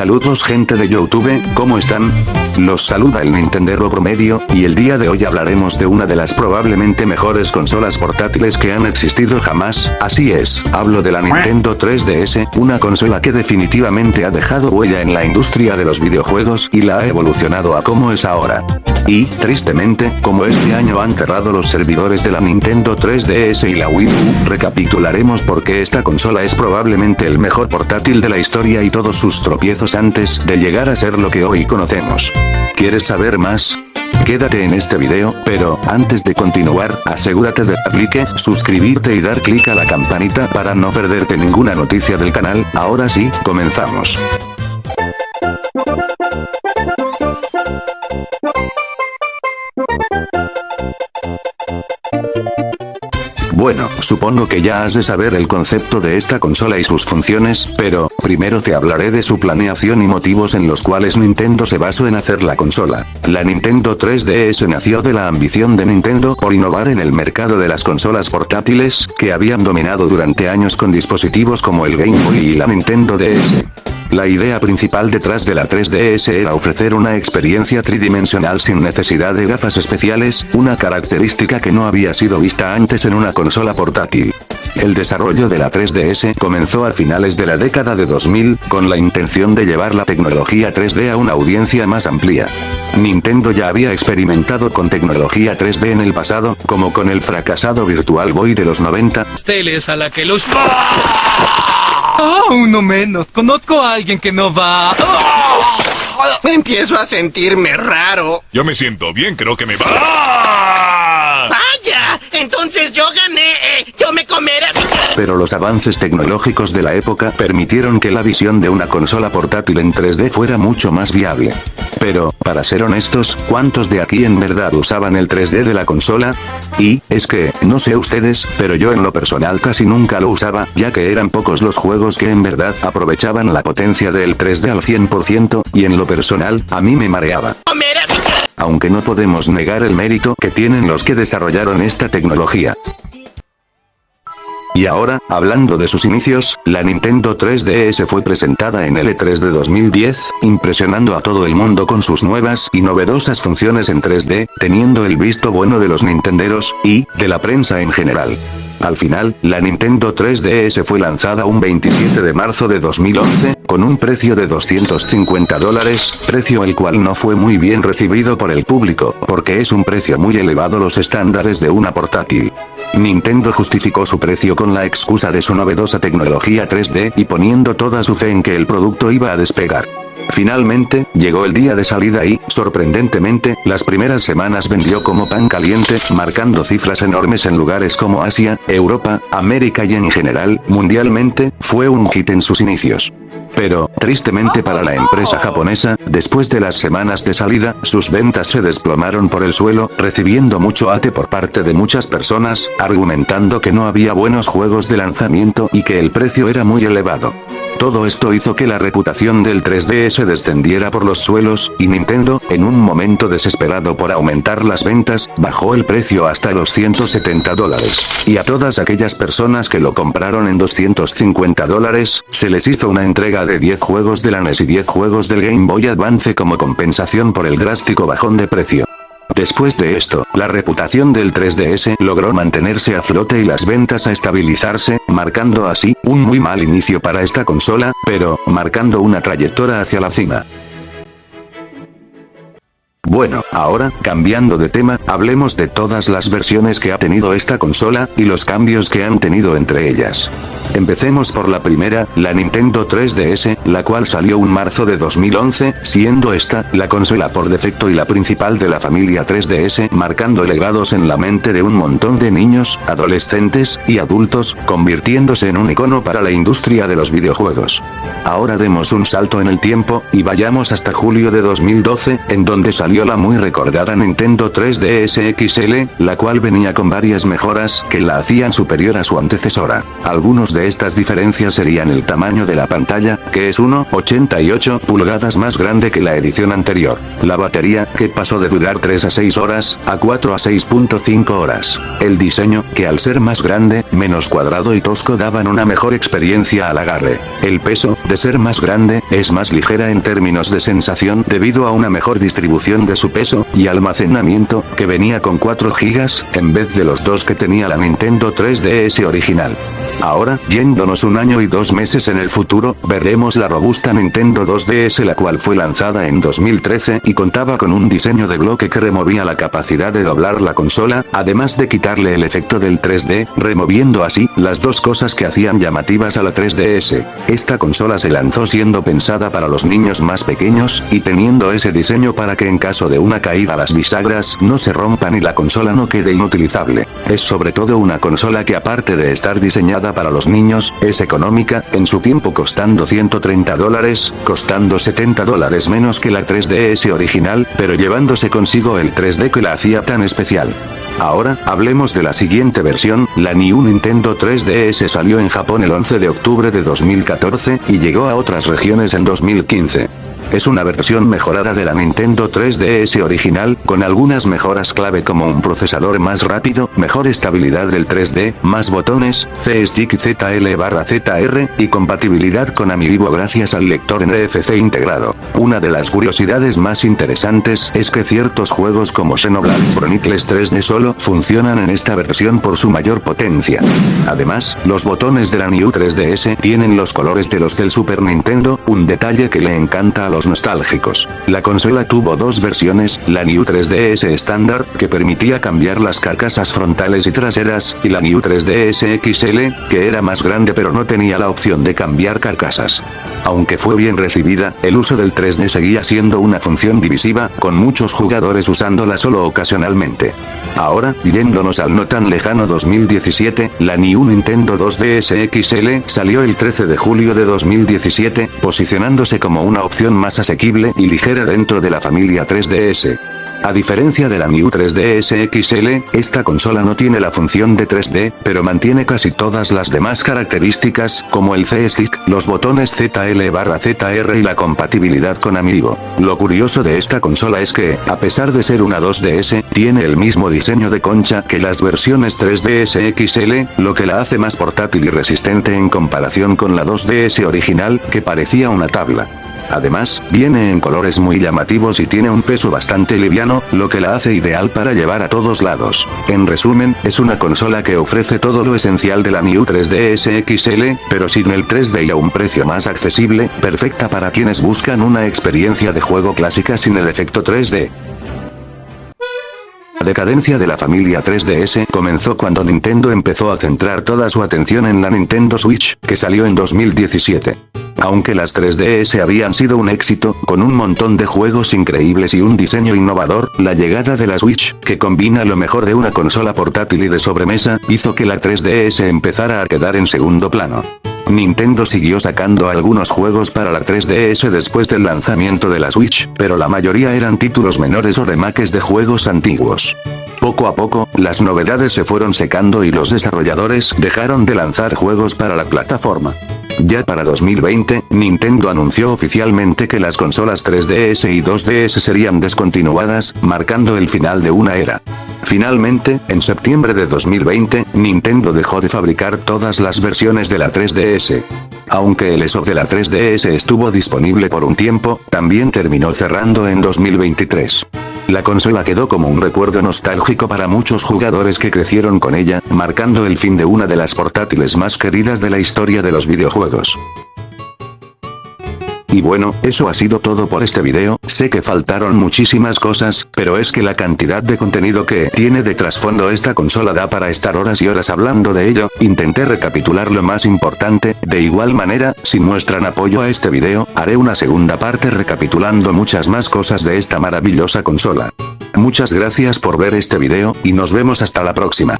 Saludos gente de YouTube, ¿cómo están? Los saluda el Nintendero Promedio, y el día de hoy hablaremos de una de las probablemente mejores consolas portátiles que han existido jamás, así es, hablo de la Nintendo 3DS, una consola que definitivamente ha dejado huella en la industria de los videojuegos y la ha evolucionado a como es ahora. Y, tristemente, como este año han cerrado los servidores de la Nintendo 3DS y la Wii U, recapitularemos por qué esta consola es probablemente el mejor portátil de la historia y todos sus tropiezos antes de llegar a ser lo que hoy conocemos. ¿Quieres saber más? Quédate en este video, pero antes de continuar, asegúrate de dar like, suscribirte y dar clic a la campanita para no perderte ninguna noticia del canal. Ahora sí, comenzamos. Bueno, supongo que ya has de saber el concepto de esta consola y sus funciones, pero, primero te hablaré de su planeación y motivos en los cuales Nintendo se basó en hacer la consola. La Nintendo 3DS nació de la ambición de Nintendo por innovar en el mercado de las consolas portátiles, que habían dominado durante años con dispositivos como el Game Boy y la Nintendo DS. La idea principal detrás de la 3DS era ofrecer una experiencia tridimensional sin necesidad de gafas especiales, una característica que no había sido vista antes en una consola portátil. El desarrollo de la 3DS comenzó a finales de la década de 2000, con la intención de llevar la tecnología 3D a una audiencia más amplia. Nintendo ya había experimentado con tecnología 3D en el pasado, como con el fracasado Virtual Boy de los 90. Teles a la que los... uno menos. Conozco a alguien que no va... Empiezo a sentirme raro. Yo me siento bien, creo que me va... ¡Vaya! Entonces yo gané. Yo me comeré... Pero los avances tecnológicos de la época permitieron que la visión de una consola portátil en 3D fuera mucho más viable. Pero, para ser honestos, ¿cuántos de aquí en verdad usaban el 3D de la consola? Y, es que, no sé ustedes, pero yo en lo personal casi nunca lo usaba, ya que eran pocos los juegos que en verdad aprovechaban la potencia del 3D al 100%, y en lo personal, a mí me mareaba. Aunque no podemos negar el mérito que tienen los que desarrollaron esta tecnología. Y ahora, hablando de sus inicios, la Nintendo 3DS fue presentada en el E3 de 2010, impresionando a todo el mundo con sus nuevas y novedosas funciones en 3D, teniendo el visto bueno de los nintenderos, y, de la prensa en general. Al final, la Nintendo 3DS fue lanzada un 27 de marzo de 2011, con un precio de $250, precio el cual no fue muy bien recibido por el público, porque es un precio muy elevado a los estándares de una portátil. Nintendo justificó su precio con la excusa de su novedosa tecnología 3D y poniendo toda su fe en que el producto iba a despegar. Finalmente, llegó el día de salida y, sorprendentemente, las primeras semanas vendió como pan caliente, marcando cifras enormes en lugares como Asia, Europa, América y en general, mundialmente, fue un hit en sus inicios. Pero, tristemente para la empresa japonesa, después de las semanas de salida, sus ventas se desplomaron por el suelo, recibiendo mucho hate por parte de muchas personas, argumentando que no había buenos juegos de lanzamiento y que el precio era muy elevado. Todo esto hizo que la reputación del 3DS descendiera por los suelos, y Nintendo, en un momento desesperado por aumentar las ventas, bajó el precio hasta los $170. Y a todas aquellas personas que lo compraron en $250, se les hizo una entrega de 10 juegos de la NES y 10 juegos del Game Boy Advance como compensación por el drástico bajón de precio. Después de esto, la reputación del 3DS logró mantenerse a flote y las ventas a estabilizarse, marcando así un muy mal inicio para esta consola, pero marcando una trayectoria hacia la cima. Bueno, ahora, cambiando de tema, hablemos de todas las versiones que ha tenido esta consola, y los cambios que han tenido entre ellas. Empecemos por la primera, la Nintendo 3DS, la cual salió en marzo de 2011, siendo esta, la consola por defecto y la principal de la familia 3DS, marcando legados en la mente de un montón de niños, adolescentes, y adultos, convirtiéndose en un icono para la industria de los videojuegos. Ahora demos un salto en el tiempo, y vayamos hasta julio de 2012, en donde salió salió la muy recordada Nintendo 3DS XL, la cual venía con varias mejoras que la hacían superior a su antecesora. Algunos de estas diferencias serían el tamaño de la pantalla, que es 1,88 pulgadas más grande que la edición anterior. La batería, que pasó de durar 3 a 6 horas, a 4 a 6.5 horas. El diseño, que al ser más grande, menos cuadrado y tosco daban una mejor experiencia al agarre. El peso, de ser más grande, es más ligera en términos de sensación debido a una mejor distribución de su peso, y almacenamiento, que venía con 4 GB, en vez de los 2 que tenía la Nintendo 3DS original. Ahora, yéndonos 1 año y 2 meses en el futuro, veremos la robusta Nintendo 2DS, la cual fue lanzada en 2013 y contaba con un diseño de bloque que removía la capacidad de doblar la consola, además de quitarle el efecto del 3D, removiendo así las dos cosas que hacían llamativas a la 3DS. Esta consola se lanzó siendo pensada para los niños más pequeños, y teniendo ese diseño para que en caso de una caída las bisagras no se rompan y la consola no quede inutilizable. Es sobre todo una consola que, aparte de estar diseñada para los niños, es económica, en su tiempo costando $130, costando $70 menos que la 3DS original, pero llevándose consigo el 3D que la hacía tan especial. Ahora, hablemos de la siguiente versión. La New Nintendo 3DS salió en Japón el 11 de octubre de 2014, y llegó a otras regiones en 2015. Es una versión mejorada de la Nintendo 3DS original, con algunas mejoras clave como un procesador más rápido, mejor estabilidad del 3D, más botones, C-Stick ZL/ZR, y compatibilidad con Amiibo gracias al lector NFC integrado. Una de las curiosidades más interesantes es que ciertos juegos como Xenoblade Chronicles 3D solo funcionan en esta versión por su mayor potencia. Además, los botones de la New 3DS tienen los colores de los del Super Nintendo, un detalle que le encanta a los nostálgicos. La consola tuvo dos versiones, la New 3DS estándar, que permitía cambiar las carcasas frontales y traseras, y la New 3DS XL, que era más grande pero no tenía la opción de cambiar carcasas. Aunque fue bien recibida, el uso del 3D seguía siendo una función divisiva, con muchos jugadores usándola solo ocasionalmente. Ahora, yéndonos al no tan lejano 2017, la New Nintendo 2DS XL salió el 13 de julio de 2017, posicionándose como una opción más asequible y ligera dentro de la familia 3DS. A diferencia de la New 3DS XL, esta consola no tiene la función de 3D, pero mantiene casi todas las demás características, como el C-Stick, los botones ZL/ZR y la compatibilidad con Amiibo. Lo curioso de esta consola es que, a pesar de ser una 2DS, tiene el mismo diseño de concha que las versiones 3DS XL, lo que la hace más portátil y resistente en comparación con la 2DS original, que parecía una tabla. Además, viene en colores muy llamativos y tiene un peso bastante liviano, lo que la hace ideal para llevar a todos lados. En resumen, es una consola que ofrece todo lo esencial de la New 3DS XL, pero sin el 3D y a un precio más accesible, perfecta para quienes buscan una experiencia de juego clásica sin el efecto 3D. La decadencia de la familia 3DS comenzó cuando Nintendo empezó a centrar toda su atención en la Nintendo Switch, que salió en 2017. Aunque las 3DS habían sido un éxito, con un montón de juegos increíbles y un diseño innovador, la llegada de la Switch, que combina lo mejor de una consola portátil y de sobremesa, hizo que la 3DS empezara a quedar en segundo plano. Nintendo siguió sacando algunos juegos para la 3DS después del lanzamiento de la Switch, pero la mayoría eran títulos menores o remakes de juegos antiguos. Poco a poco, las novedades se fueron secando y los desarrolladores dejaron de lanzar juegos para la plataforma. Ya para 2020, Nintendo anunció oficialmente que las consolas 3DS y 2DS serían descontinuadas, marcando el final de una era. Finalmente, en septiembre de 2020, Nintendo dejó de fabricar todas las versiones de la 3DS. Aunque el eShop de la 3DS estuvo disponible por un tiempo, también terminó cerrando en 2023. La consola quedó como un recuerdo nostálgico para muchos jugadores que crecieron con ella, marcando el fin de una de las portátiles más queridas de la historia de los videojuegos. Y bueno, eso ha sido todo por este video. Sé que faltaron muchísimas cosas, pero es que la cantidad de contenido que tiene de trasfondo esta consola da para estar horas y horas hablando de ello. Intenté recapitular lo más importante. De igual manera, si muestran apoyo a este video, haré una segunda parte recapitulando muchas más cosas de esta maravillosa consola. Muchas gracias por ver este video, y nos vemos hasta la próxima.